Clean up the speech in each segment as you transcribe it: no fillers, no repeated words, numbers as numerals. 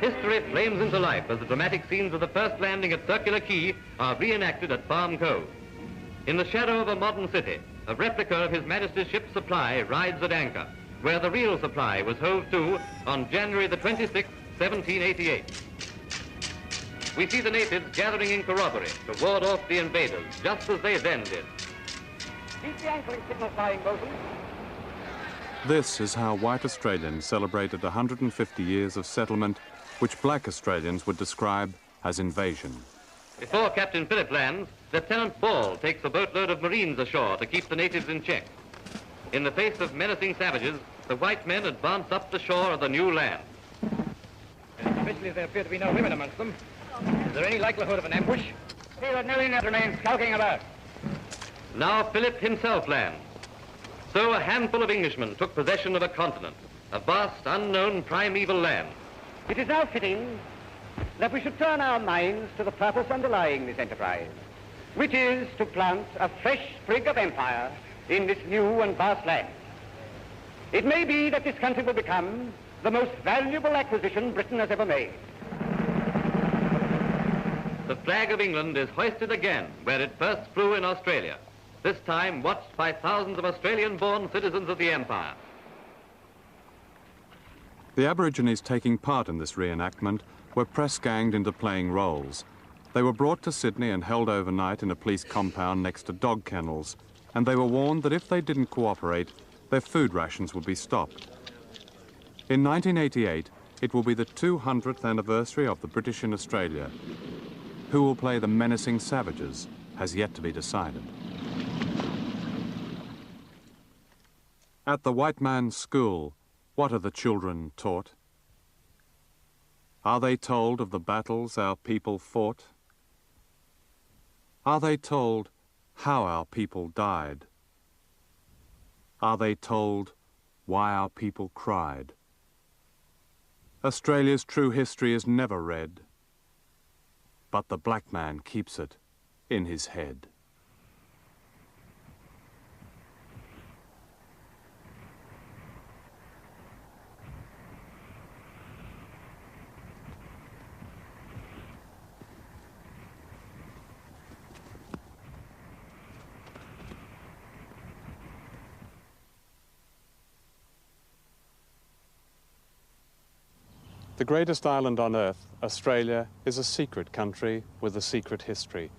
History flames into life as the dramatic scenes of the first landing at Circular Quay are reenacted at Palm Cove. In the shadow of a modern city, a replica of His Majesty's ship Supply rides at anchor, where the real Supply was hove to on January the 26th, 1788. We see the natives gathering in corroboree to ward off the invaders, just as they then did. Keep the anchoring signal flying, bosun. This is how white Australians celebrated 150 years of settlement, which black Australians would describe as invasion. Before Captain Phillip lands, Lieutenant Ball takes a boatload of Marines ashore to keep the natives in check. In the face of menacing savages, the white men advance up the shore of the new land. Especially as there appear to be no women amongst them. Is there any likelihood of an ambush? See that no Indians remain skulking about. Now Phillip himself lands. So a handful of Englishmen took possession of a continent, a vast, unknown, primeval land. It is now fitting that we should turn our minds to the purpose underlying this enterprise, which is to plant a fresh sprig of empire in this new and vast land. It may be that this country will become the most valuable acquisition Britain has ever made. The flag of England is hoisted again where it first flew in Australia, this time watched by thousands of Australian-born citizens of the Empire. The Aborigines taking part in this reenactment were press-ganged into playing roles. They were brought to Sydney and held overnight in a police compound next to dog kennels, and they were warned that if they didn't cooperate, their food rations would be stopped. In 1988, it will be the 200th anniversary of the British in Australia. Who will play the menacing savages has yet to be decided. At the white man's school, what are the children taught? Are they told of the battles our people fought? Are they told how our people died? Are they told why our people cried? Australia's true history is never read, but the black man keeps it in his head. The greatest island on Earth, Australia, is a secret country with a secret history.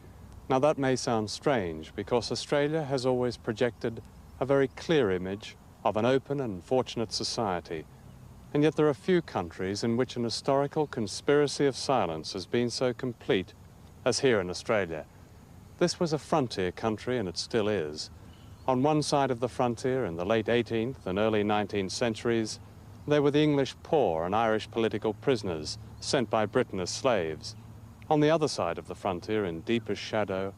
Now that may sound strange because Australia has always projected a very clear image of an open and fortunate society. And yet there are few countries in which an historical conspiracy of silence has been so complete as here in Australia. This was a frontier country, and it still is. On one side of the frontier in the late 18th and early 19th centuries, there were the English poor and Irish political prisoners sent by Britain as slaves. On the other side of the frontier, in deepest shadow,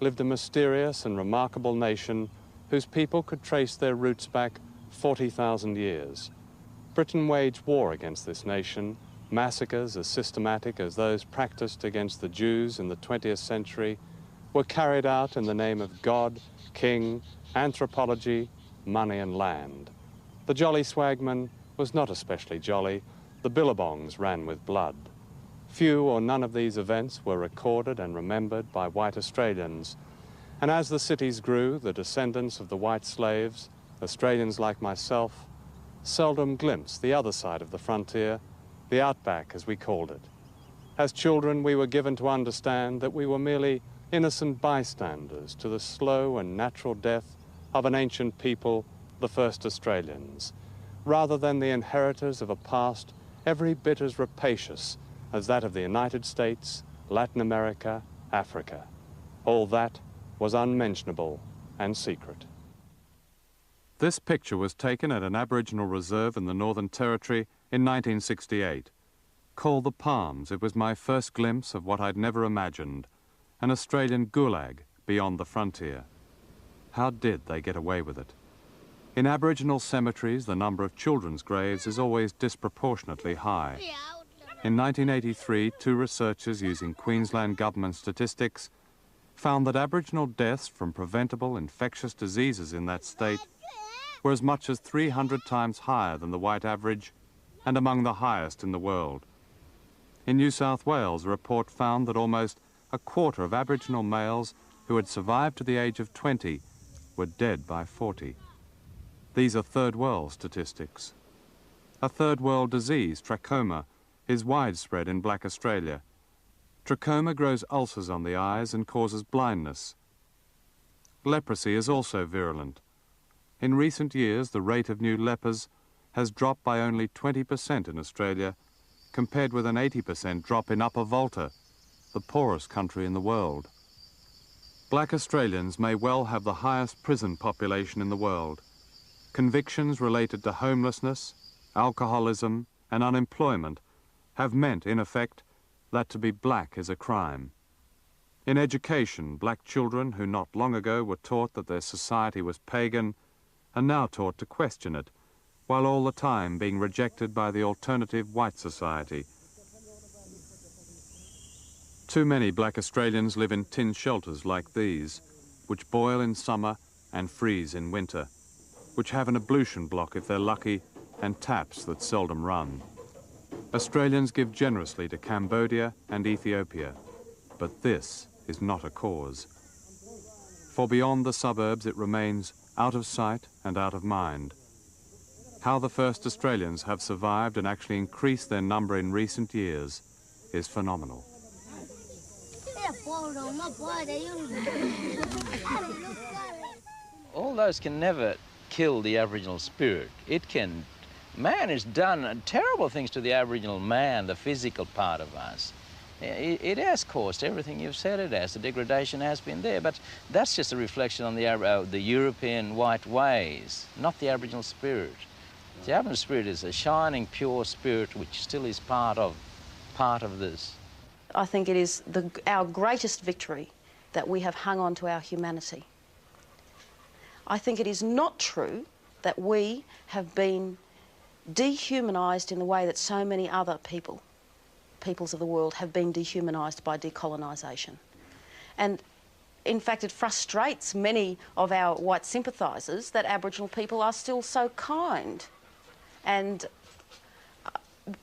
lived a mysterious and remarkable nation whose people could trace their roots back 40,000 years. Britain waged war against this nation. Massacres as systematic as those practiced against the Jews in the 20th century were carried out in the name of God, King, anthropology, money and land. The jolly swagman was not especially jolly. The billabongs ran with blood. Few or none of these events were recorded and remembered by white Australians. And as the cities grew, the descendants of the white slaves, Australians like myself, seldom glimpsed the other side of the frontier, the outback as we called it. As children, we were given to understand that we were merely innocent bystanders to the slow and natural death of an ancient people, the first Australians, rather than the inheritors of a past every bit as rapacious as that of the United States, Latin America, Africa. All that was unmentionable and secret. This picture was taken at an Aboriginal reserve in the Northern Territory in 1968. Called the Palms, it was my first glimpse of what I'd never imagined, an Australian gulag beyond the frontier. How did they get away with it? In Aboriginal cemeteries, the number of children's graves is always disproportionately high. In 1983, two researchers using Queensland government statistics found that Aboriginal deaths from preventable infectious diseases in that state were as much as 300 times higher than the white average and among the highest in the world. In New South Wales, a report found that almost a quarter of Aboriginal males who had survived to the age of 20 were dead by 40. These are third world statistics. A third world disease, trachoma, is widespread in black Australia. Trachoma grows ulcers on the eyes and causes blindness. Leprosy is also virulent. In recent years, the rate of new lepers has dropped by only 20% in Australia, compared with an 80% drop in Upper Volta, the poorest country in the world. Black Australians may well have the highest prison population in the world. Convictions related to homelessness, alcoholism, and unemployment have meant, in effect, that to be black is a crime. In education, black children who not long ago were taught that their society was pagan are now taught to question it, while all the time being rejected by the alternative white society. Too many black Australians live in tin shelters like these, which boil in summer and freeze in winter, which have an ablution block if they're lucky, and taps that seldom run. Australians give generously to Cambodia and Ethiopia, but this is not a cause. For beyond the suburbs it remains out of sight and out of mind. How the first Australians have survived and actually increased their number in recent years is phenomenal. All those can never kill the Aboriginal spirit. It can. Man has done terrible things to the Aboriginal man, the physical part of us. It has caused everything you've said it has. The degradation has been there, but that's just a reflection on the European white ways, not the Aboriginal spirit. The Aboriginal spirit is a shining, pure spirit which still is part of this. I think it is our greatest victory that we have hung on to our humanity. I think it is not true that we have been dehumanised in the way that so many other peoples of the world have been dehumanised by decolonisation. And in fact, it frustrates many of our white sympathisers that Aboriginal people are still so kind and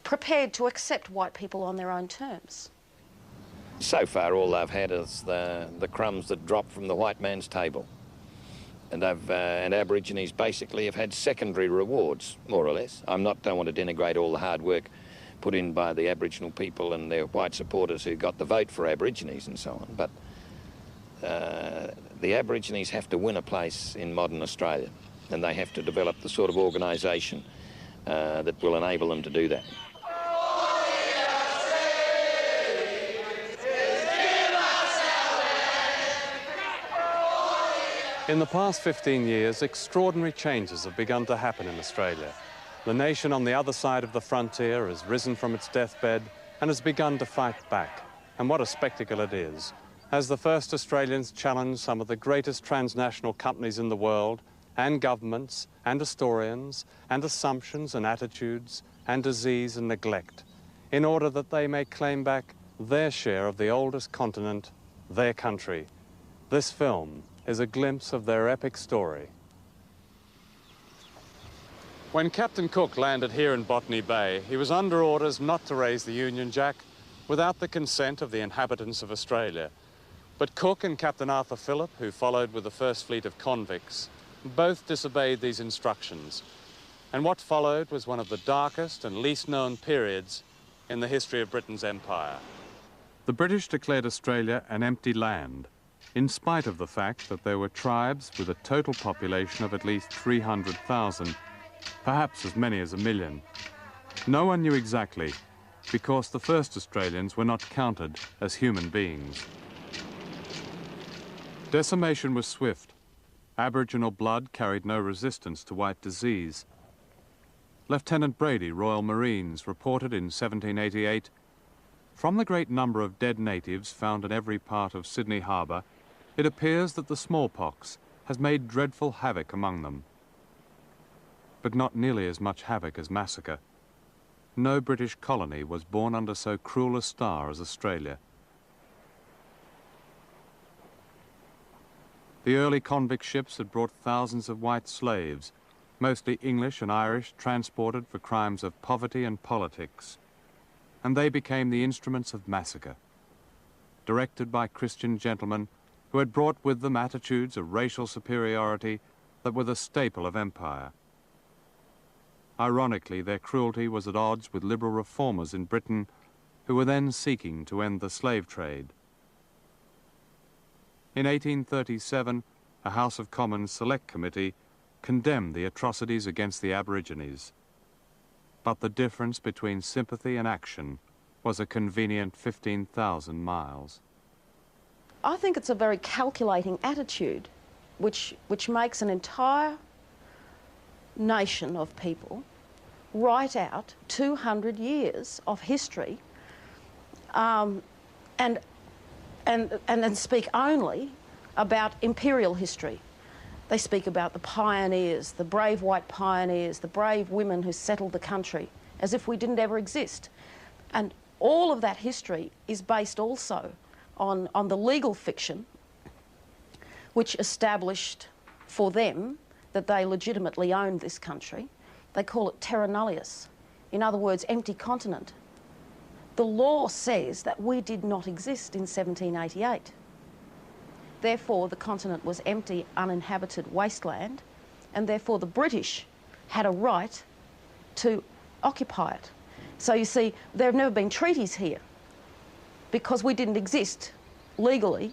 prepared to accept white people on their own terms. So far, all they've had is the crumbs that drop from the white man's table. And Aborigines basically have had secondary rewards, more or less. Don't want to denigrate all the hard work put in by the Aboriginal people and their white supporters who got the vote for Aborigines and so on. But the Aborigines have to win a place in modern Australia, and they have to develop the sort of organisation that will enable them to do that. In the past 15 years, extraordinary changes have begun to happen in Australia. The nation on the other side of the frontier has risen from its deathbed and has begun to fight back. And what a spectacle it is, as the first Australians challenge some of the greatest transnational companies in the world, and governments, and historians, and assumptions and attitudes, and disease and neglect, in order that they may claim back their share of the oldest continent, their country. This film is a glimpse of their epic story. When Captain Cook landed here in Botany Bay, he was under orders not to raise the Union Jack without the consent of the inhabitants of Australia. But Cook and Captain Arthur Phillip, who followed with the first fleet of convicts, both disobeyed these instructions. And what followed was one of the darkest and least known periods in the history of Britain's empire. The British declared Australia an empty land, in spite of the fact that there were tribes with a total population of at least 300,000, perhaps as many as 1 million. No one knew exactly, because the first Australians were not counted as human beings. Decimation was swift. Aboriginal blood carried no resistance to white disease. Lieutenant Brady, Royal Marines, reported in 1788, "From the great number of dead natives found in every part of Sydney Harbour, it appears that the smallpox has made dreadful havoc among them." But not nearly as much havoc as massacre. No British colony was born under so cruel a star as Australia. The early convict ships had brought thousands of white slaves, mostly English and Irish, transported for crimes of poverty and politics. and they became the instruments of massacre, directed by Christian gentlemen who had brought with them attitudes of racial superiority that were the staple of empire. Ironically, their cruelty was at odds with liberal reformers in Britain who were then seeking to end the slave trade. In 1837, a House of Commons Select Committee condemned the atrocities against the Aborigines. But the difference between sympathy and action was a convenient 15,000 miles. I think it's a very calculating attitude which makes an entire nation of people write out 200 years of history and speak only about imperial history. They speak about the pioneers, the brave white pioneers, the brave women who settled the country, as if we didn't ever exist. And all of that history is based also on the legal fiction which established for them that they legitimately owned this country. They call it terra nullius, in other words, empty continent. The law says that we did not exist in 1788. Therefore, the continent was empty, uninhabited wasteland, and therefore the British had a right to occupy it. So you see, there have never been treaties here because we didn't exist legally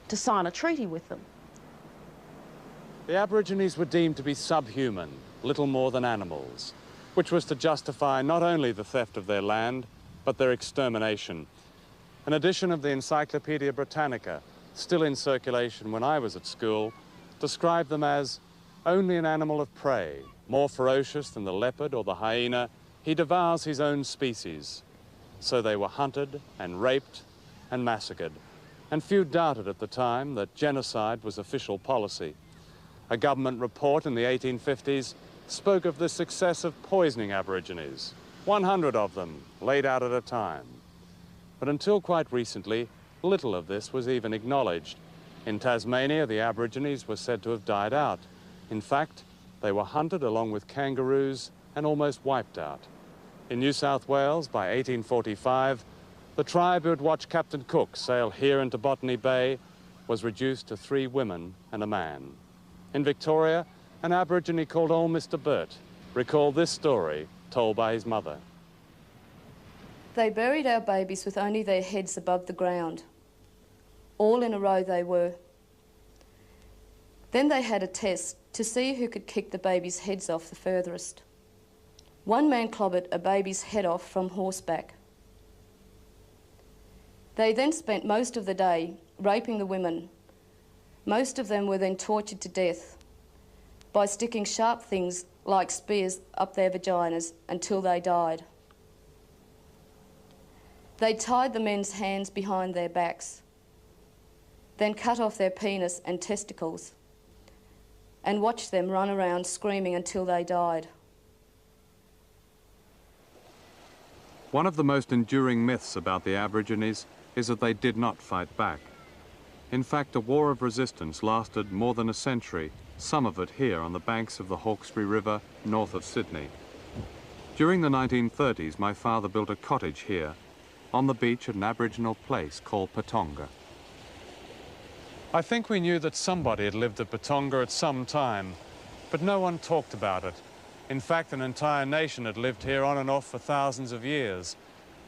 to sign a treaty with them. The Aborigines were deemed to be subhuman, little more than animals, which was to justify not only the theft of their land, but their extermination. An edition of the Encyclopedia Britannica, still in circulation when I was at school, described them as only an animal of prey, more ferocious than the leopard or the hyena. He devours his own species. So they were hunted and raped and massacred, and few doubted at the time that genocide was official policy. A government report in the 1850s spoke of the success of poisoning Aborigines, 100 of them laid out at a time. But until quite recently, little of this was even acknowledged. In Tasmania, the Aborigines were said to have died out. In fact, they were hunted along with kangaroos and almost wiped out. In New South Wales, by 1845, the tribe who had watched Captain Cook sail here into Botany Bay was reduced to 3 women and a man. In Victoria, an Aborigine called Old Mr. Burt recalled this story told by his mother. They buried our babies with only their heads above the ground. All in a row they were. Then they had a test to see who could kick the babies' heads off the furthest. One man clobbered a baby's head off from horseback. They then spent most of the day raping the women. Most of them were then tortured to death by sticking sharp things like spears up their vaginas until they died. They tied the men's hands behind their backs, then cut off their penis and testicles, and watched them run around screaming until they died. One of the most enduring myths about the Aborigines is that they did not fight back. In fact, a war of resistance lasted more than a century, some of it here on the banks of the Hawkesbury River, north of Sydney. During the 1930s, my father built a cottage here, on the beach at an Aboriginal place called Patonga. I think we knew that somebody had lived at Patonga at some time, but no one talked about it. In fact, an entire nation had lived here on and off for thousands of years.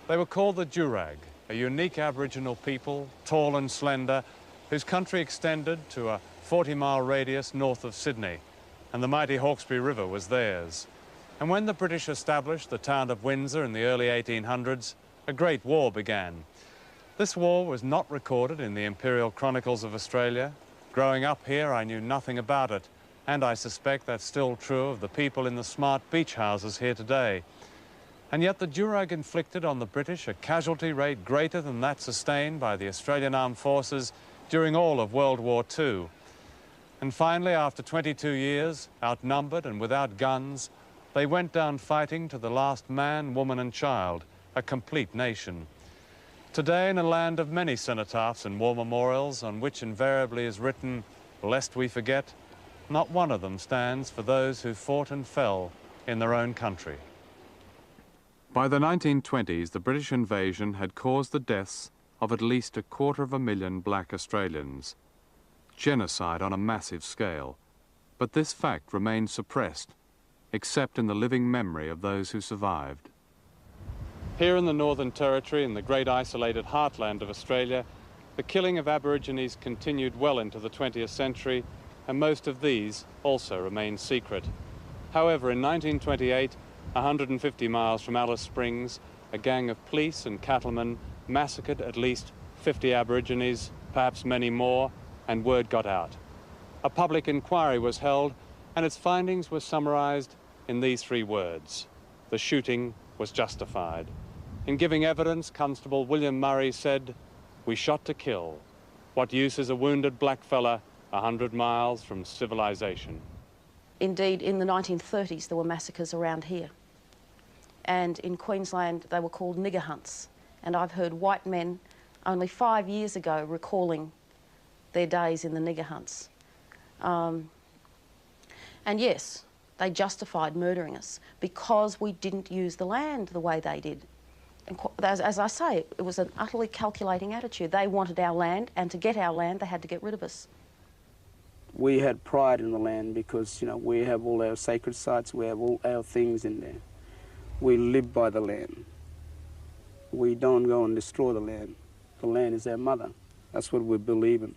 They were called the Jurag, a unique Aboriginal people, tall and slender, whose country extended to a 40-mile radius north of Sydney, and the mighty Hawkesbury River was theirs. And when the British established the town of Windsor in the early 1800s, a great war began. This war was not recorded in the Imperial Chronicles of Australia. Growing up here, I knew nothing about it, and I suspect that's still true of the people in the smart beach houses here today. And yet the Jurag inflicted on the British a casualty rate greater than that sustained by the Australian Armed Forces during all of World War II. And finally, after 22 years, outnumbered and without guns, they went down fighting to the last man, woman and child, a complete nation. Today, in a land of many cenotaphs and war memorials on which invariably is written, "Lest we forget," not one of them stands for those who fought and fell in their own country. By the 1920s, the British invasion had caused the deaths of at least 250,000 black Australians. Genocide on a massive scale. But this fact remained suppressed, except in the living memory of those who survived. Here in the Northern Territory, in the great isolated heartland of Australia, the killing of Aborigines continued well into the 20th century, and most of these also remained secret. However, in 1928, 150 miles from Alice Springs, a gang of police and cattlemen massacred at least 50 Aborigines, perhaps many more, and word got out. A public inquiry was held, and its findings were summarized in these 3 words: the shooting was justified. In giving evidence, Constable William Murray said, "We shot to kill. What use is a wounded blackfella 100 miles from civilization?" Indeed, in the 1930s, there were massacres around here. And in Queensland, they were called nigger hunts. And I've heard white men only 5 years ago recalling their days in the nigger hunts. And yes, they justified murdering us because we didn't use the land the way they did. And as I say, it was an utterly calculating attitude. They wanted our land, and to get our land, they had to get rid of us. We had pride in the land because, you know, we have all our sacred sites, we have all our things in there. We live by the land. We don't go and destroy the land. The land is our mother. That's what we believe in.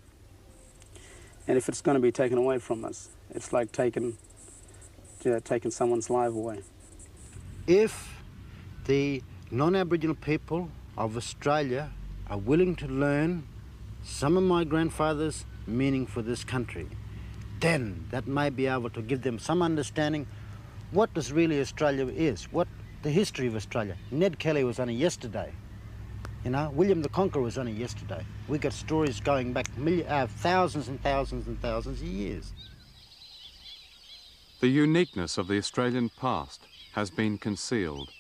And if it's going to be taken away from us, it's like taking someone's life away. If the non-Aboriginal people of Australia are willing to learn some of my grandfather's meaning for this country, then that may be able to give them some understanding what does really Australia is, what the history of Australia. Ned Kelly was only yesterday. You know, William the Conqueror was only yesterday. We got stories going back thousands and thousands and thousands of years. The uniqueness of the Australian past has been concealed.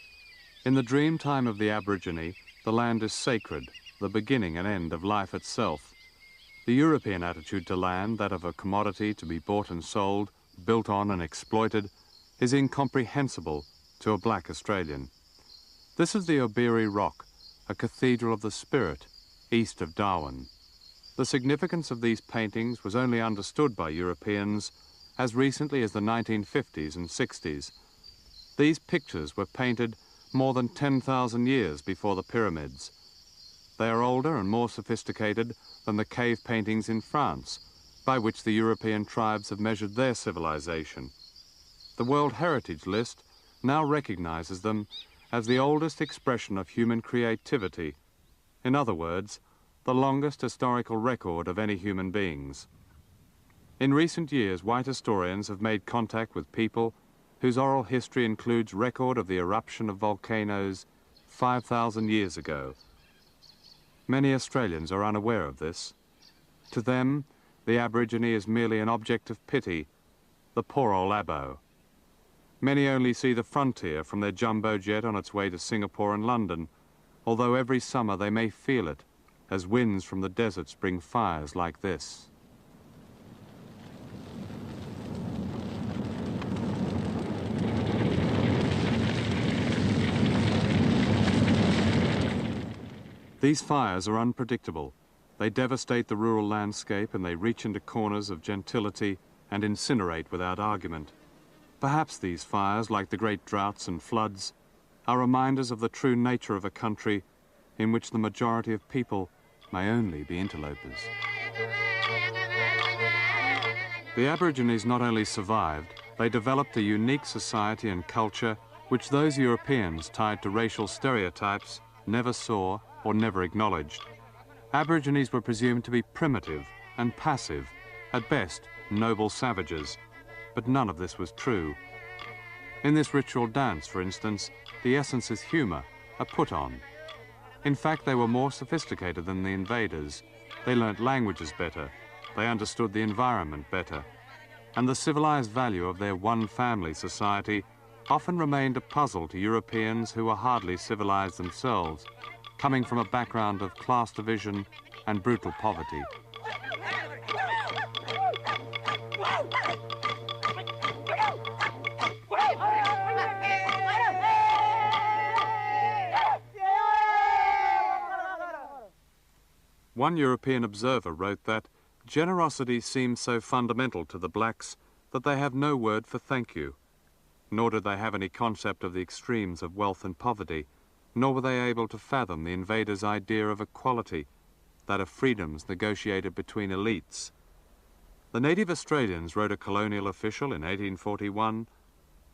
In the dream time of the Aborigine, the land is sacred, the beginning and end of life itself. The European attitude to land, that of a commodity to be bought and sold, built on and exploited, is incomprehensible to a black Australian. This is the Obiri Rock, a cathedral of the spirit, east of Darwin. The significance of these paintings was only understood by Europeans as recently as the 1950s and 60s. These pictures were painted more than 10,000 years before the pyramids. They are older and more sophisticated than the cave paintings in France, by which the European tribes have measured their civilization. The World Heritage List now recognizes them as the oldest expression of human creativity. In other words, the longest historical record of any human beings. In recent years, white historians have made contact with people whose oral history includes record of the eruption of volcanoes 5,000 years ago. Many Australians are unaware of this. To them, the Aborigine is merely an object of pity, the poor old Abo. Many only see the frontier from their jumbo jet on its way to Singapore and London, although every summer they may feel it as winds from the deserts bring fires like this. These fires are unpredictable. They devastate the rural landscape and they reach into corners of gentility and incinerate without argument. Perhaps these fires, like the great droughts and floods, are reminders of the true nature of a country in which the majority of people may only be interlopers. The Aborigines not only survived, they developed a unique society and culture which those Europeans tied to racial stereotypes never saw or never acknowledged. Aborigines were presumed to be primitive and passive, at best noble savages, but none of this was true. In this ritual dance, for instance, the essence is humor, a put-on. In fact, they were more sophisticated than the invaders. They learnt languages better, they understood the environment better, and the civilized value of their one-family society often remained a puzzle to Europeans who were hardly civilized themselves, coming from a background of class division and brutal poverty. One European observer wrote that generosity seems so fundamental to the blacks that they have no word for thank you, nor did they have any concept of the extremes of wealth and poverty, nor were they able to fathom the invaders' idea of equality, that of freedoms negotiated between elites. The native Australians, wrote a colonial official in 1841,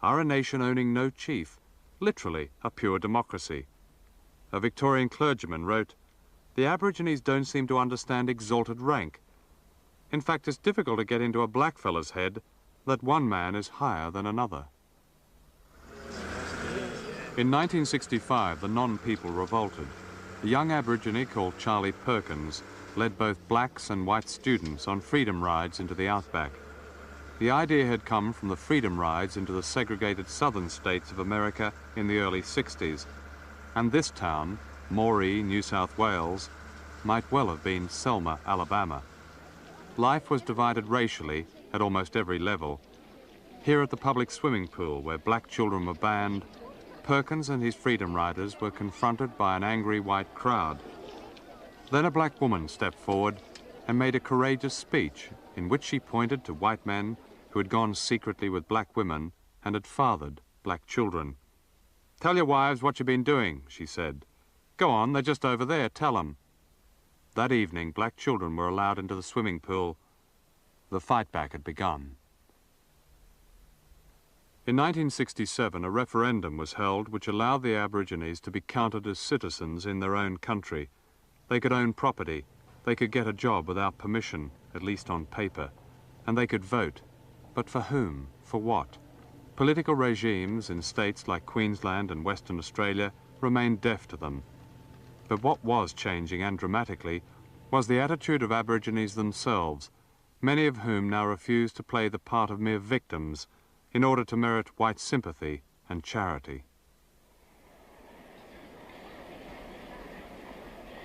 are a nation owning no chief, literally a pure democracy. A Victorian clergyman wrote, the Aborigines don't seem to understand exalted rank. In fact, it's difficult to get into a blackfellow's head that one man is higher than another. In 1965, the non-people revolted. A young Aborigine called Charlie Perkins led both blacks and white students on freedom rides into the outback. The idea had come from the freedom rides into the segregated southern states of America in the early 60s, and this town, Moree, New South Wales, might well have been Selma, Alabama. Life was divided racially at almost every level. Here at the public swimming pool, where black children were banned, Perkins and his freedom riders were confronted by an angry white crowd. Then a black woman stepped forward and made a courageous speech in which she pointed to white men who had gone secretly with black women and had fathered black children. "Tell your wives what you've been doing," she said. "Go on, they're just over there, tell them." That evening, black children were allowed into the swimming pool. The fight back had begun. In 1967, a referendum was held which allowed the Aborigines to be counted as citizens in their own country. They could own property, they could get a job without permission, at least on paper, and they could vote. But for whom? For what? Political regimes in states like Queensland and Western Australia remained deaf to them. But what was changing, and dramatically, was the attitude of Aborigines themselves, many of whom now refused to play the part of mere victims in order to merit white sympathy and charity.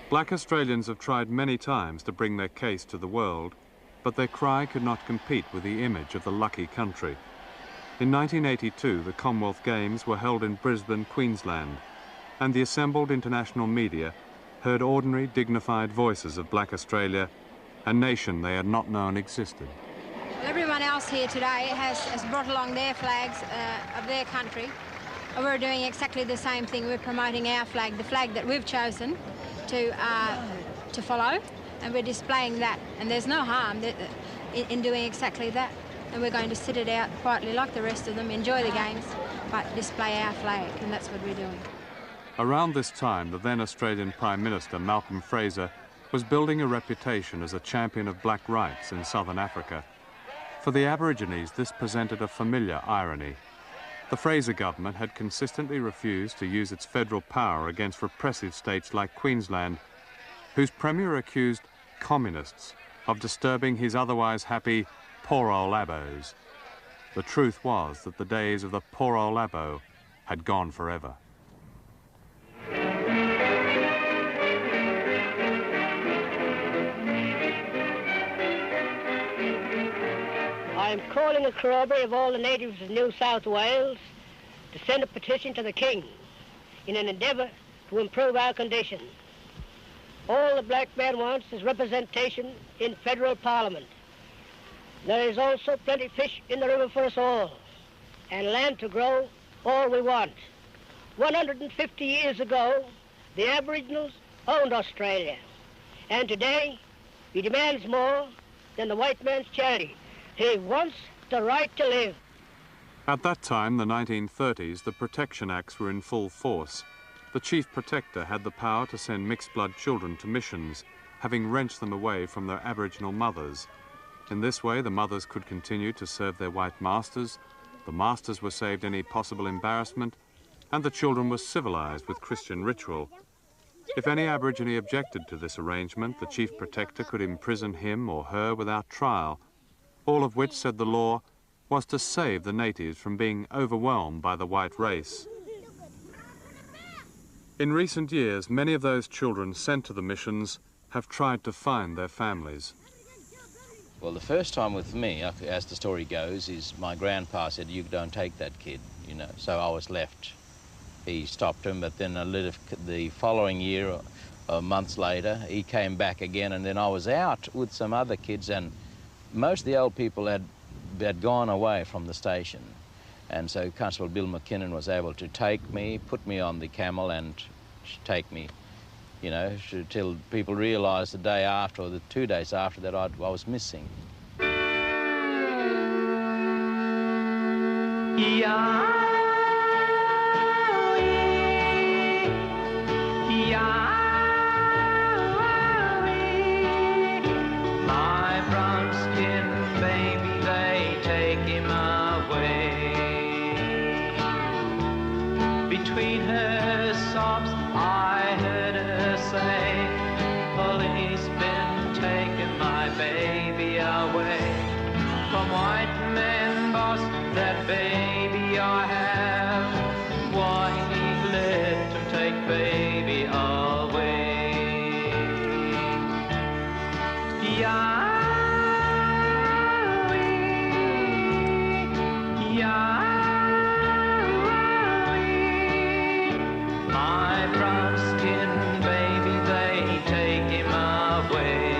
Black Australians have tried many times to bring their case to the world, but their cry could not compete with the image of the lucky country. In 1982, the Commonwealth Games were held in Brisbane, Queensland, and the assembled international media heard ordinary, dignified voices of Black Australia, a nation they had not known existed. Everyone else here today has brought along their flags of their country. We're doing exactly the same thing. We're promoting our flag, the flag that we've chosen to follow, and we're displaying that. And there's no harm in doing exactly that. And we're going to sit it out quietly like the rest of them, enjoy the games, but display our flag, and that's what we're doing. Around this time, the then Australian Prime Minister, Malcolm Fraser, was building a reputation as a champion of black rights in southern Africa. For the Aborigines, this presented a familiar irony. The Fraser government had consistently refused to use its federal power against repressive states like Queensland, whose premier accused communists of disturbing his otherwise happy poor old Abos. The truth was that the days of the poor old Abo had gone forever. I'm calling a corroboree of all the natives of New South Wales to send a petition to the King in an endeavour to improve our condition. All the black man wants is representation in federal parliament. There is also plenty of fish in the river for us all, and land to grow all we want. 150 years ago, the Aboriginals owned Australia, and today he demands more than the white man's charity. He wants the right to live. At that time, the 1930s, the Protection Acts were in full force. The Chief Protector had the power to send mixed-blood children to missions, having wrenched them away from their Aboriginal mothers. In this way, the mothers could continue to serve their white masters, the masters were saved any possible embarrassment, and the children were civilized with Christian ritual. If any Aborigine objected to this arrangement, the Chief Protector could imprison him or her without trial, all of which, said the law, was to save the natives from being overwhelmed by the white race. In recent years, many of those children sent to the missions have tried to find their families. Well, the first time with me, as the story goes, is my grandpa said, "You don't take that kid," you know, so I was left. He stopped him, but then the following year, months later, he came back again, and then I was out with some other kids, and most of the old people had gone away from the station. And so Constable Bill McKinnon was able to take me, put me on the camel and take me, you know, till people realised the day after, or the 2 days after that, I was missing. My brown skin baby, they take him away. Between her sobs I heard her say, police been taking my baby away. From white man boss, that baby I have, why he let him take baby away. My brown skin baby, they take him away.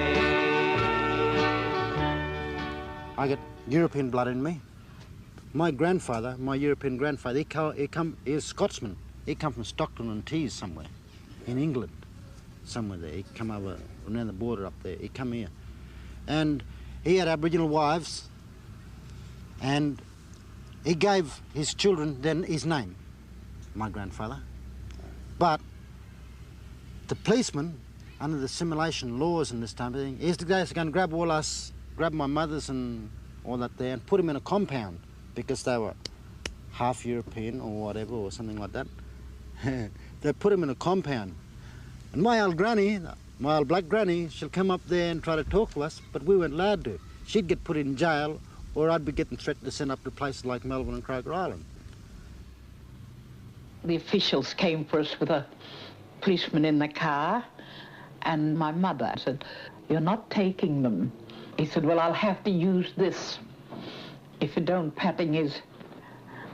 I got European blood in me. My grandfather, my European grandfather, he was Scotsman. He come from Stockton-on-Tees somewhere, in England, somewhere there. He come over around the border up there. He come here, and he had Aboriginal wives, and he gave his children then his name, my grandfather. But the policeman, under the assimilation laws and this type of thing, is the guy that's going to grab all us, grab my mothers and all that there, and put them in a compound because they were half European or whatever, or something like that. They put them in a compound. And my old granny, my old black granny, she'll come up there and try to talk to us, but we weren't allowed to. She'd get put in jail, or I'd be getting threatened to send up to places like Melbourne and Croker Island. The officials came for us with a policeman in the car, and my mother said, "You're not taking them." He said, "Well, I'll have to use this if you don't," patting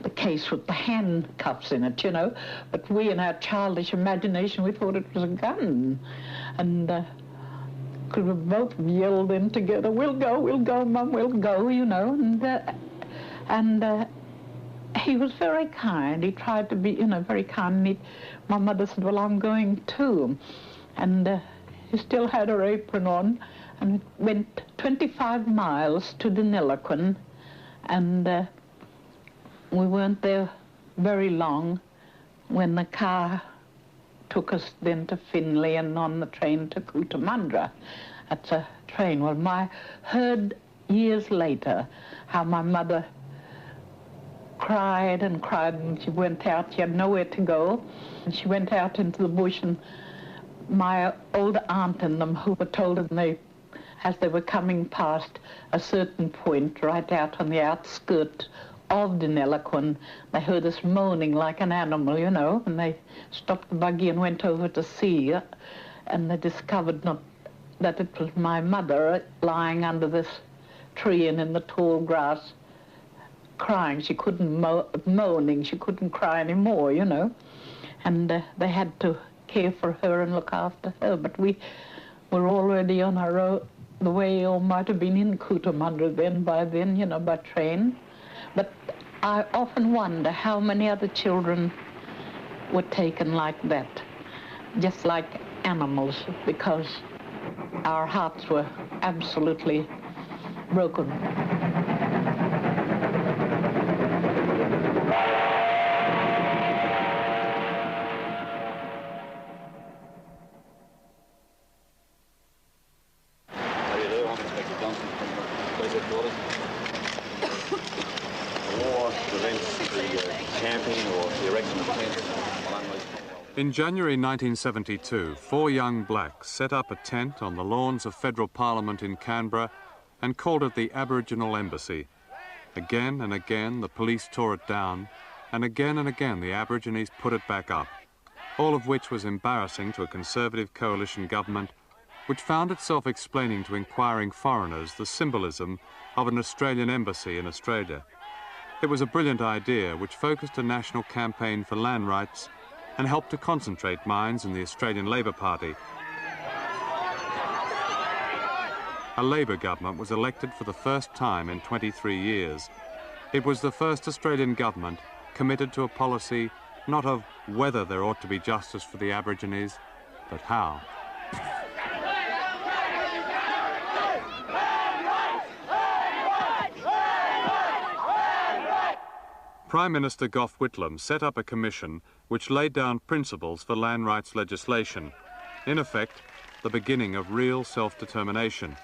the case with the handcuffs in it, you know. But we, in our childish imagination, we thought it was a gun. And could have both yelled in together, we'll go, Mum, we'll go, you know. And he was very kind. He tried to be, you know, very kind. My mother said, "Well, I'm going too." And he still had her apron on, and went 25 miles to Deniliquin, and we weren't there very long when the car took us then to Finley and on the train to Cootamundra. That's a train. Well, I heard years later how my mother cried and cried, and she went out. She had nowhere to go, and she went out into the bush, and my old aunt and them who were told them as they were coming past a certain point right out on the outskirts of Deniliquin, they heard us moaning like an animal, you know, and they stopped the buggy and went over to see, and they discovered that it was my mother lying under this tree and in the tall grass, crying. She couldn't moaning, she couldn't cry anymore, you know, and they had to care for her and look after her. But we were already on our own, the way, or might have been in Cootamundra by then, you know, by train. But I often wonder how many other children were taken like that, just like animals, because our hearts were absolutely broken. In January 1972, 4 young blacks set up a tent on the lawns of Federal Parliament in Canberra and called it the Aboriginal Embassy. Again and again the police tore it down, and again the Aborigines put it back up, all of which was embarrassing to a Conservative coalition government which found itself explaining to inquiring foreigners the symbolism of an Australian embassy in Australia. It was a brilliant idea which focused a national campaign for land rights and helped to concentrate minds in the Australian Labor Party a Labour government was elected for the first time in 23 years. It was the first Australian government committed to a policy not of whether there ought to be justice for the Aborigines, but how. Prime Minister Gough Whitlam set up a commission which laid down principles for land rights legislation, in effect, the beginning of real self-determination.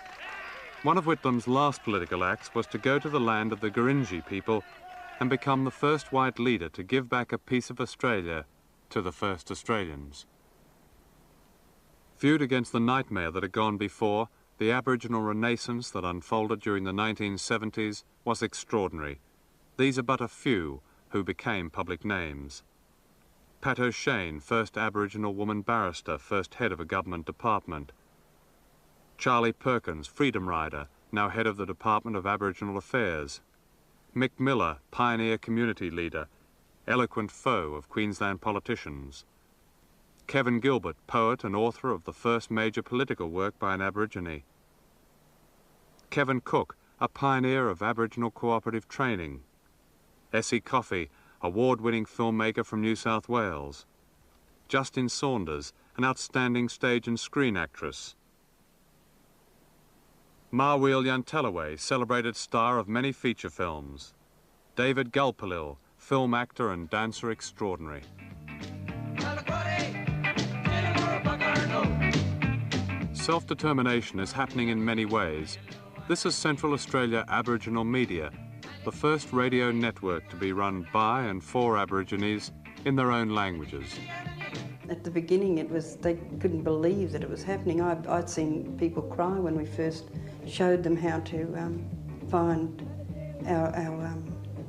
One of Whitlam's last political acts was to go to the land of the Gurindji people and become the first white leader to give back a piece of Australia to the first Australians. Viewed against the nightmare that had gone before, the Aboriginal renaissance that unfolded during the 1970s was extraordinary. These are but a few who became public names. Pat O'Shane, first Aboriginal woman barrister, first head of a government department. Charlie Perkins, freedom rider, now head of the Department of Aboriginal Affairs. Mick Miller, pioneer community leader, eloquent foe of Queensland politicians. Kevin Gilbert, poet and author of the first major political work by an Aborigine. Kevin Cook, a pioneer of Aboriginal cooperative training. Essie Coffey, award-winning filmmaker from New South Wales. Justin Saunders, an outstanding stage and screen actress. Marweel Yantalaway, celebrated star of many feature films. David Gulpilil, film actor and dancer extraordinary. Self-determination is happening in many ways. This is Central Australia Aboriginal Media, the first radio network to be run by and for Aborigines in their own languages. At the beginning, they couldn't believe that it was happening. I'd seen people cry when we first showed them how to find our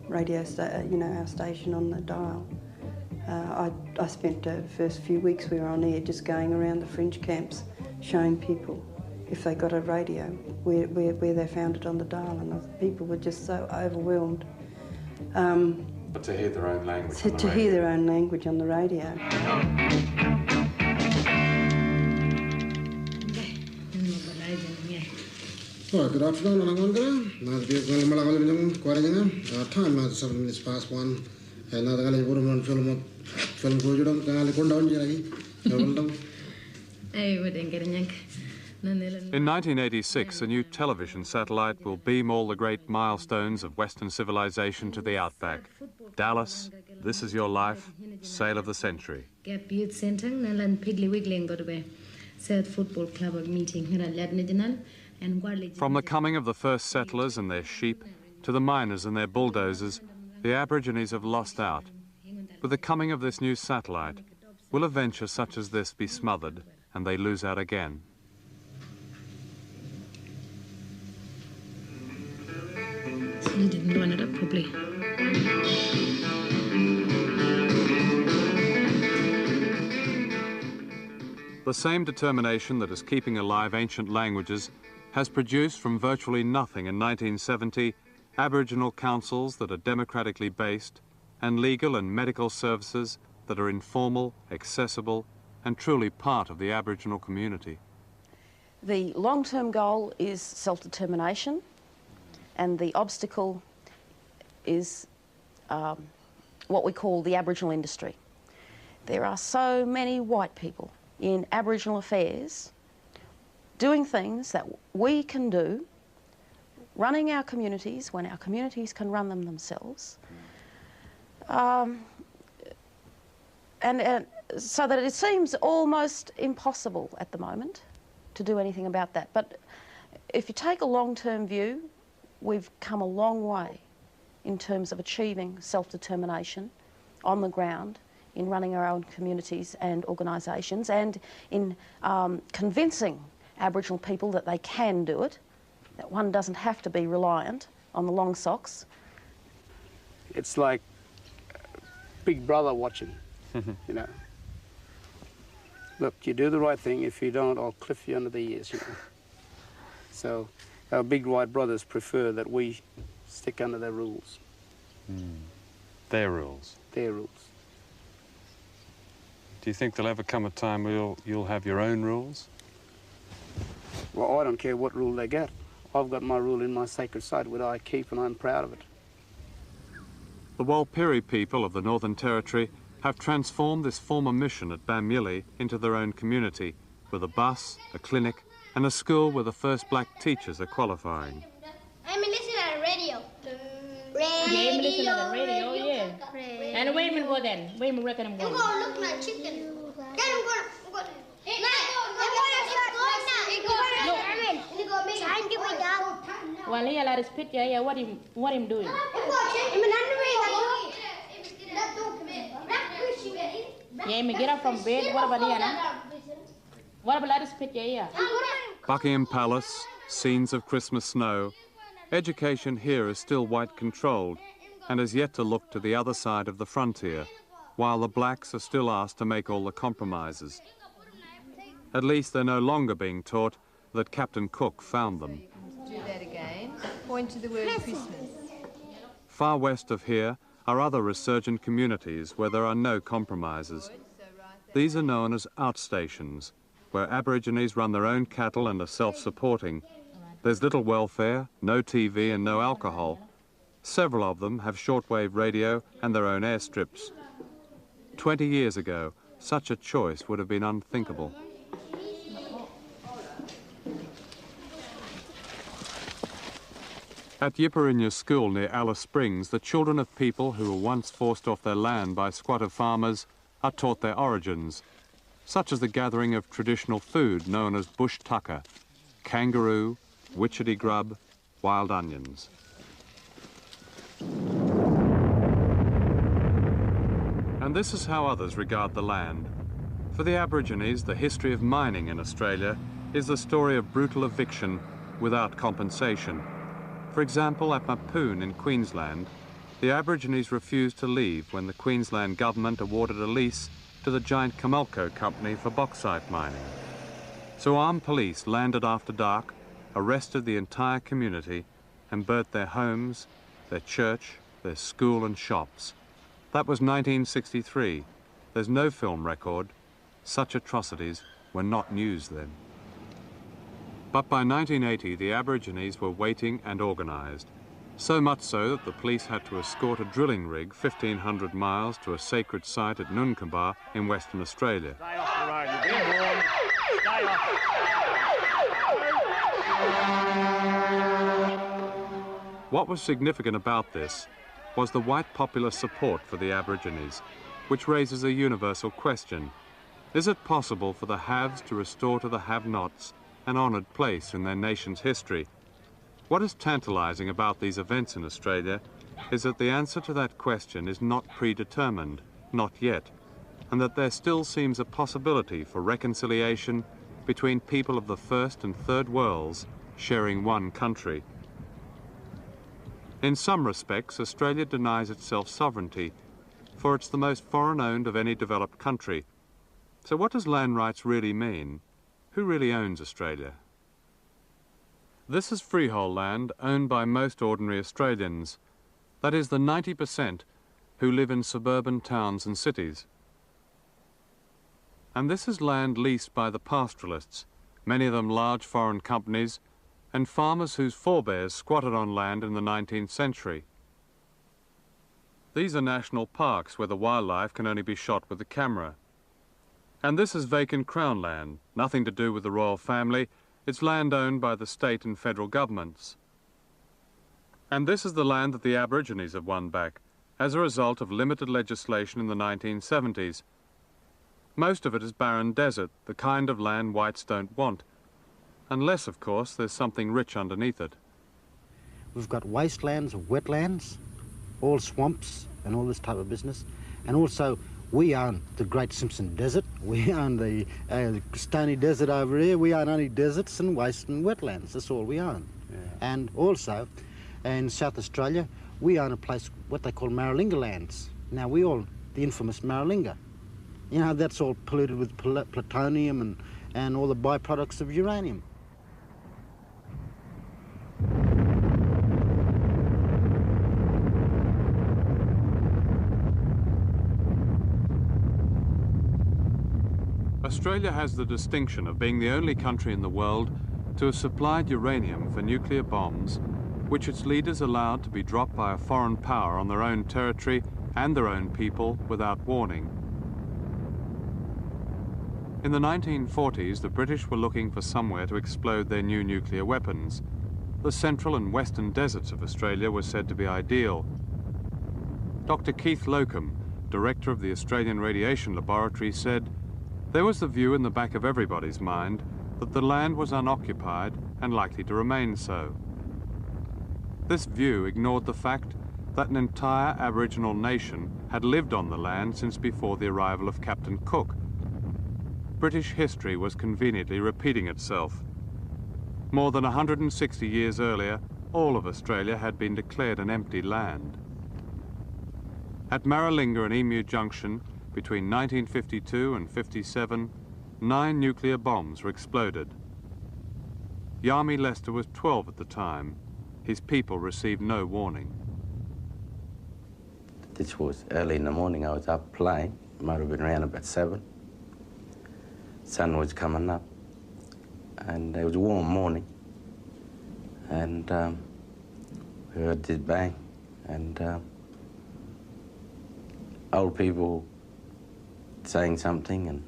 radio, our station on the dial. I spent the first few weeks we were on air just going around the fringe camps, showing people if they got a radio, where they found it on the dial, and the people were just so overwhelmed. But to hear their own language on the radio. Hear their own language on the radio. Good afternoon, time is 7 minutes past 1. In 1986, a new television satellite will beam all the great milestones of Western civilization to the outback. Dallas, This Is Your Life, Sale of the Century. From the coming of the first settlers and their sheep to the miners and their bulldozers, the Aborigines have lost out. With the coming of this new satellite, will a venture such as this be smothered and they lose out again? He didn't line it up properly. The same determination that is keeping alive ancient languages has produced from virtually nothing in 1970 Aboriginal councils that are democratically based and legal and medical services that are informal, accessible and truly part of the Aboriginal community. The long-term goal is self-determination, and the obstacle is what we call the Aboriginal industry. There are so many white people in Aboriginal affairs doing things that we can do, running our communities when our communities can run them themselves, and so that it seems almost impossible at the moment to do anything about that. But if you take a long-term view, we've come a long way in terms of achieving self-determination on the ground in running our own communities and organisations, and in convincing Aboriginal people that they can do it, that one doesn't have to be reliant on the long socks. It's like Big Brother watching, you know. Look, you do the right thing. If you don't, I'll cliff you under the ears, you know. So our big white brothers prefer that we stick under their rules. Their rules? Their rules. Do you think there'll ever come a time where you'll have your own rules? Well, I don't care what rule they get. I've got my rule in my sacred site which I keep, and I'm proud of it. The Walpiri people of the Northern Territory have transformed this former mission at Bamyili into their own community, with a bus, a clinic, and a school where the first black teachers are qualifying. I'm listening to the radio. Yeah, I'm listening to the radio, yeah. And where am I go then? Where am I reckon I'm going? I'm going to look like chicken. Then I'm going to... Well, he allowed his picture, yeah, what him doing? Yeah, me get up from bed, what about here, now? What about this picture here? Buckingham Palace, scenes of Christmas snow. Education here is still white-controlled and has yet to look to the other side of the frontier, while the blacks are still asked to make all the compromises. At least they're no longer being taught that Captain Cook found them. Do that again. Point to the word Christmas. Far west of here are other resurgent communities where there are no compromises. These are known as outstations, where Aborigines run their own cattle and are self-supporting. There's little welfare, no TV and no alcohol. Several of them have shortwave radio and their own airstrips. 20 years ago, such a choice would have been unthinkable. At Yipperinya School near Alice Springs, the children of people who were once forced off their land by squatter farmers are taught their origins, such as the gathering of traditional food known as bush tucker, kangaroo, witchetty grub, wild onions. And this is how others regard the land. For the Aborigines, the history of mining in Australia is the story of brutal eviction without compensation. For example, at Mapoon in Queensland, the Aborigines refused to leave when the Queensland government awarded a lease to the giant Camulco company for bauxite mining. So armed police landed after dark, arrested the entire community, and burnt their homes, their church, their school and shops. That was 1963. There's no film record. Such atrocities were not news then. But by 1980, the Aborigines were waiting and organised. So much so that the police had to escort a drilling rig 1,500 miles to a sacred site at Nunkamba in Western Australia. Stay off the road, you're being warned. Stay off. What was significant about this was the white popular support for the Aborigines, which raises a universal question. Is it possible for the haves to restore to the have-nots an honoured place in their nation's history? What is tantalising about these events in Australia is that the answer to that question is not predetermined, not yet, and that there still seems a possibility for reconciliation between people of the first and third worlds sharing one country. In some respects, Australia denies itself sovereignty, for it's the most foreign-owned of any developed country. So what does land rights really mean? Who really owns Australia? This is freehold land owned by most ordinary Australians. That is the 90% who live in suburban towns and cities. And this is land leased by the pastoralists, many of them large foreign companies, and farmers whose forebears squatted on land in the 19th century. These are national parks where the wildlife can only be shot with a camera. And this is vacant Crown land, nothing to do with the royal family. It's land owned by the state and federal governments. And this is the land that the Aborigines have won back as a result of limited legislation in the 1970s. Most of it is barren desert, the kind of land whites don't want. Unless, of course, there's something rich underneath it. We've got wastelands, wetlands, all swamps and all this type of business. And also, we own the Great Simpson Desert. We own the Stony Desert over here. We own only deserts and waste and wetlands. That's all we own. Yeah. And also, in South Australia, we own a place, what they call Maralinga lands. Now, we all, the infamous Maralinga. You know, that's all polluted with plutonium and all the byproducts of uranium. Australia has the distinction of being the only country in the world to have supplied uranium for nuclear bombs, which its leaders allowed to be dropped by a foreign power on their own territory and their own people without warning. In the 1940s, the British were looking for somewhere to explode their new nuclear weapons. The central and western deserts of Australia were said to be ideal. Dr. Keith Locum, director of the Australian Radiation Laboratory, said, "There was the view in the back of everybody's mind that the land was unoccupied and likely to remain so. This view ignored the fact that an entire Aboriginal nation had lived on the land since before the arrival of Captain Cook. British history was conveniently repeating itself. More than 160 years earlier, all of Australia had been declared an empty land. At Maralinga and Emu Junction, between 1952 and 57, 9 nuclear bombs were exploded. Yami Lester was 12 at the time. His people received no warning. This was early in the morning. I was up playing. It might have been around about 7. Sun was coming up, and it was a warm morning. And we heard this bang, and old people saying something, and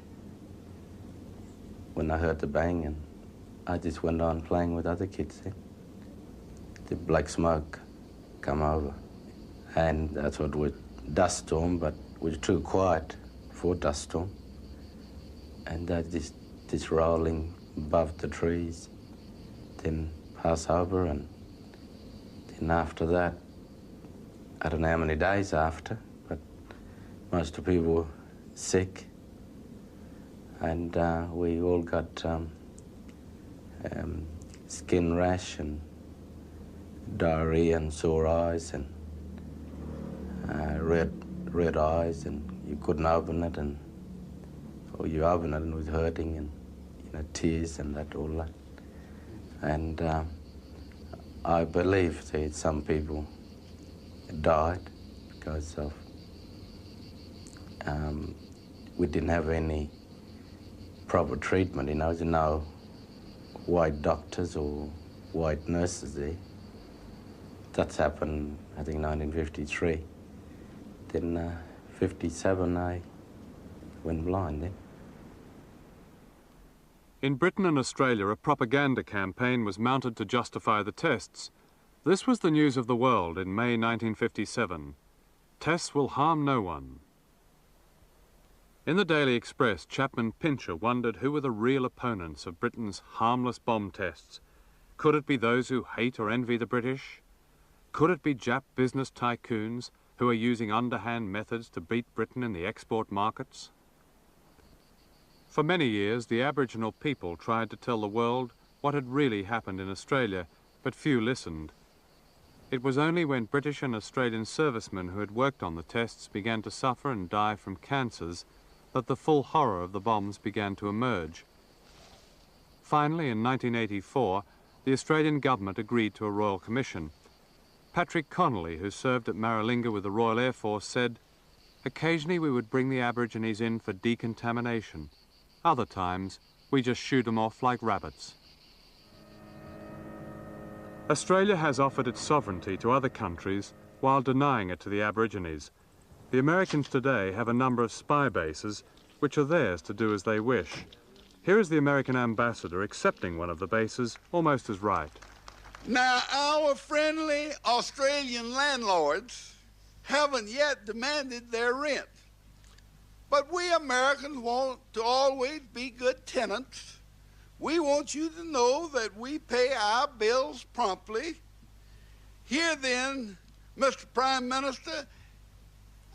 when I heard the bang, and I just went on playing with other kids then. The black smoke come over, and I thought it was dust storm, but it was too quiet for dust storm. And that just rolling above the trees, then pass over, and then after that, I don't know how many days after, but most of the people were sick, and we all got skin rash and diarrhea and sore eyes and red eyes, and you couldn't open it, and or you opened it and it was hurting, and tears and that all that. And I believe that some people died because of we didn't have any proper treatment. There's no white doctors or white nurses there. That's happened, I think, 1953. Then 57, I went blind then. In Britain and Australia, a propaganda campaign was mounted to justify the tests. This was the news of the world in May 1957. Tests will harm no one. In the Daily Express, Chapman Pincher wondered who were the real opponents of Britain's harmless bomb tests. Could it be those who hate or envy the British? Could it be Jap business tycoons who are using underhand methods to beat Britain in the export markets? For many years, the Aboriginal people tried to tell the world what had really happened in Australia, but few listened. It was only when British and Australian servicemen who had worked on the tests began to suffer and die from cancers that the full horror of the bombs began to emerge. Finally, in 1984, the Australian government agreed to a Royal Commission. Patrick Connolly, who served at Maralinga with the Royal Air Force, said, "Occasionally we would bring the Aborigines in for decontamination. Other times, we just shoot them off like rabbits." Australia has offered its sovereignty to other countries while denying it to the Aborigines. The Americans today have a number of spy bases which are theirs to do as they wish. Here is the American ambassador accepting one of the bases almost as right. Now, our friendly Australian landlords haven't yet demanded their rent. But we Americans want to always be good tenants. We want you to know that we pay our bills promptly. Here then, Mr. Prime Minister,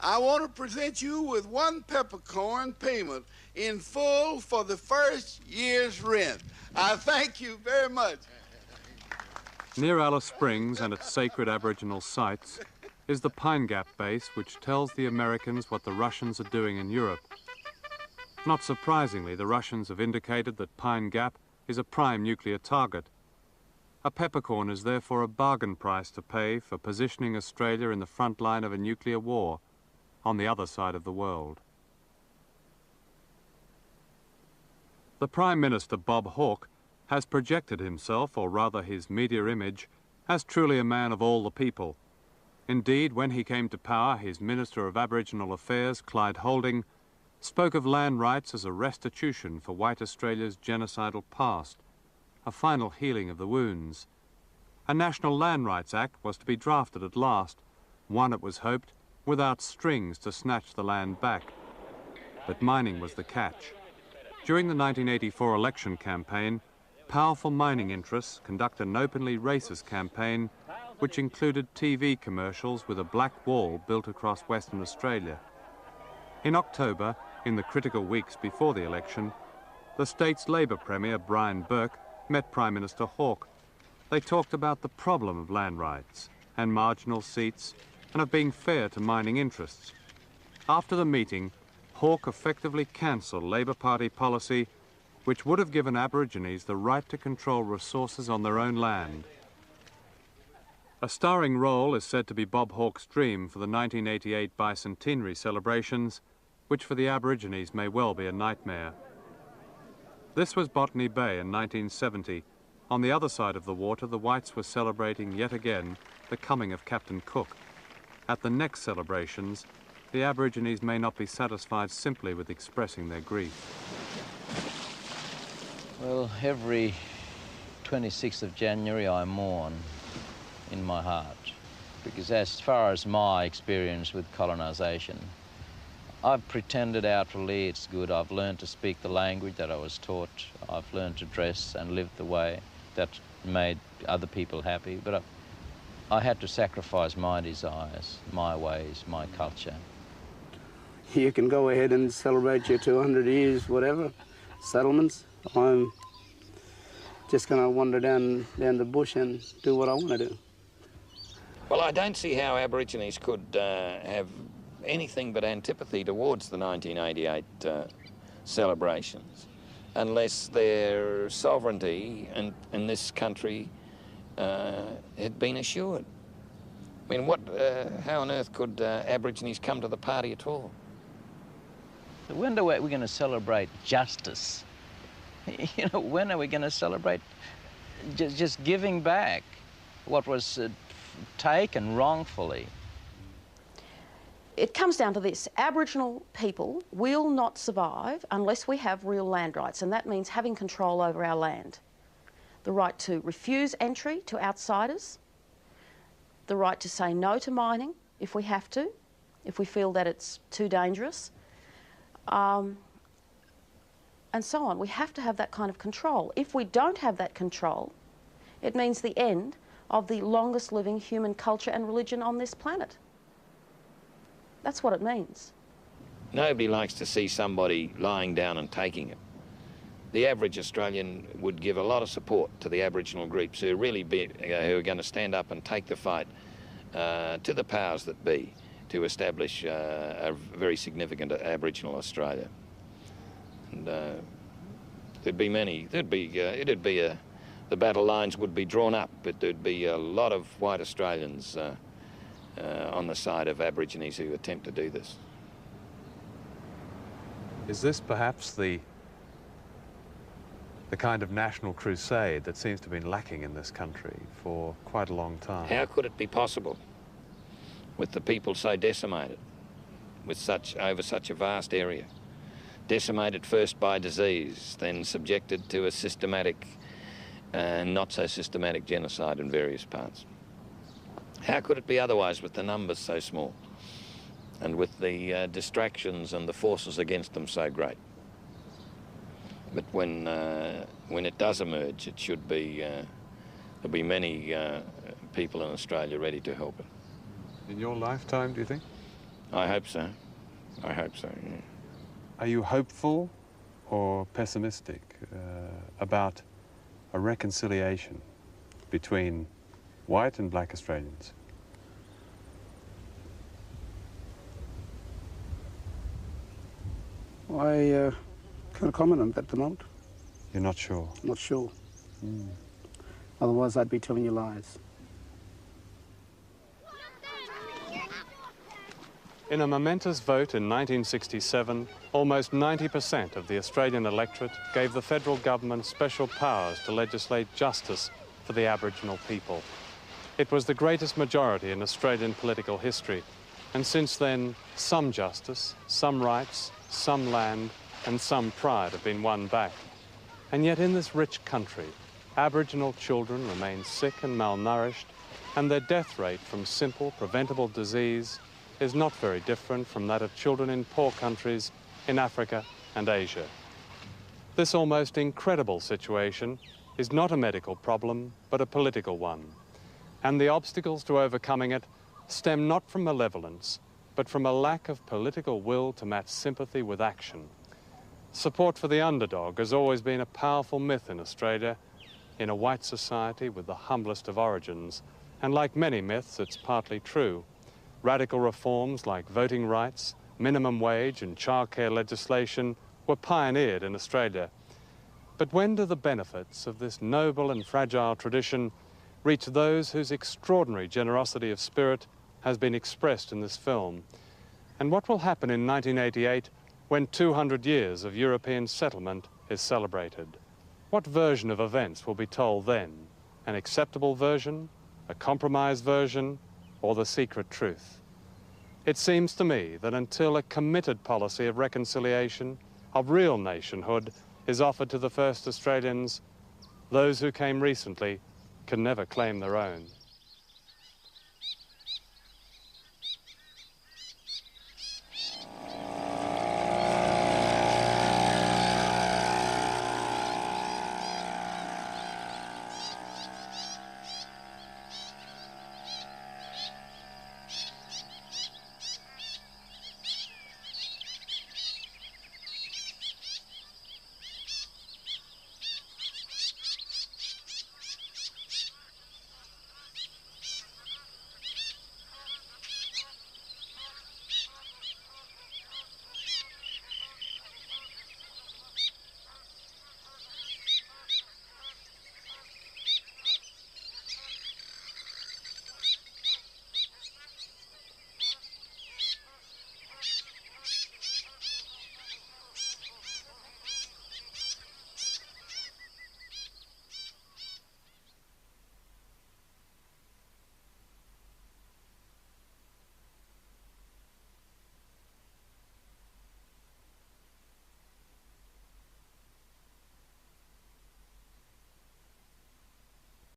I want to present you with 1 peppercorn payment in full for the first year's rent. I thank you very much. Near Alice Springs and its sacred Aboriginal sites is the Pine Gap base, which tells the Americans what the Russians are doing in Europe. Not surprisingly, the Russians have indicated that Pine Gap is a prime nuclear target. A peppercorn is therefore a bargain price to pay for positioning Australia in the front line of a nuclear war on the other side of the world. The Prime Minister, Bob Hawke, has projected himself, or rather his media image, as truly a man of all the people. Indeed, when he came to power, his Minister of Aboriginal Affairs, Clyde Holding, spoke of land rights as a restitution for white Australia's genocidal past, a final healing of the wounds. A National Land Rights Act was to be drafted at last, one, it was hoped, without strings to snatch the land back. But mining was the catch. During the 1984 election campaign, powerful mining interests conducted an openly racist campaign which included TV commercials with a black wall built across Western Australia. In October, in the critical weeks before the election, the state's Labor Premier, Brian Burke, met Prime Minister Hawke. They talked about the problem of land rights and marginal seats and of being fair to mining interests. After the meeting, Hawke effectively cancelled Labor Party policy which would have given Aborigines the right to control resources on their own land. A starring role is said to be Bob Hawke's dream for the 1988 bicentenary celebrations, which for the Aborigines may well be a nightmare. This was Botany Bay in 1970. On the other side of the water, the whites were celebrating yet again the coming of Captain Cook. At the next celebrations, the Aborigines may not be satisfied simply with expressing their grief. Well, every 26th of January I mourn in my heart, because as far as my experience with colonisation, I've pretended outwardly it's good. I've learned to speak the language that I was taught. I've learned to dress and live the way that made other people happy, but I had to sacrifice my desires, my ways, my culture. You can go ahead and celebrate your 200 years, whatever, settlements. I'm just going to wander down the bush and do what I want to do. Well, I don't see how Aborigines could have anything but antipathy towards the 1988 celebrations unless their sovereignty in this country had been assured. I mean, how on earth could Aborigines come to the party at all? When are we going to celebrate justice? You know, when are we going to celebrate just giving back what was taken wrongfully? It comes down to this. Aboriginal people will not survive unless we have real land rights, and that means having control over our land. The right to refuse entry to outsiders, the right to say no to mining if we have to, if we feel that it's too dangerous, and so on. We have to have that kind of control. If we don't have that control, it means the end of the longest living human culture and religion on this planet. That's what it means. Nobody likes to see somebody lying down and taking it. The average Australian would give a lot of support to the Aboriginal groups who are going to stand up and take the fight to the powers that be to establish a very significant Aboriginal Australia. And there'd be many. The battle lines would be drawn up, but there'd be a lot of white Australians on the side of Aborigines who attempt to do this. Is this perhaps the kind of national crusade that seems to have been lacking in this country for quite a long time? How could it be possible with the people so decimated, over such a vast area? Decimated first by disease, then subjected to a systematic and not so systematic genocide in various parts. How could it be otherwise with the numbers so small and with the distractions and the forces against them so great? But when it does emerge, it should be, there'll be many people in Australia ready to help it. In your lifetime, do you think? I hope so. I hope so, yeah. Are you hopeful or pessimistic about a reconciliation between white and black Australians? I can't comment on that at the moment. You're not sure? Not sure. Otherwise I'd be telling you lies. In a momentous vote in 1967, almost 90% of the Australian electorate gave the federal government special powers to legislate justice for the Aboriginal people. It was the greatest majority in Australian political history, and since then, some justice, some rights, some land, and some pride have been won back. And yet in this rich country, Aboriginal children remain sick and malnourished, and their death rate from simple, preventable disease is not very different from that of children in poor countries in Africa and Asia. This almost incredible situation is not a medical problem, but a political one. And the obstacles to overcoming it stem not from malevolence, but from a lack of political will to match sympathy with action. Support for the underdog has always been a powerful myth in Australia, in a white society with the humblest of origins. And like many myths, it's partly true. Radical reforms like voting rights, minimum wage and childcare legislation were pioneered in Australia. But when do the benefits of this noble and fragile tradition reach those whose extraordinary generosity of spirit has been expressed in this film? And what will happen in 1988 when 200 years of European settlement is celebrated? What version of events will be told then? An acceptable version, a compromised version, or the secret truth? It seems to me that until a committed policy of reconciliation, of real nationhood, is offered to the first Australians, those who came recently can never claim their own.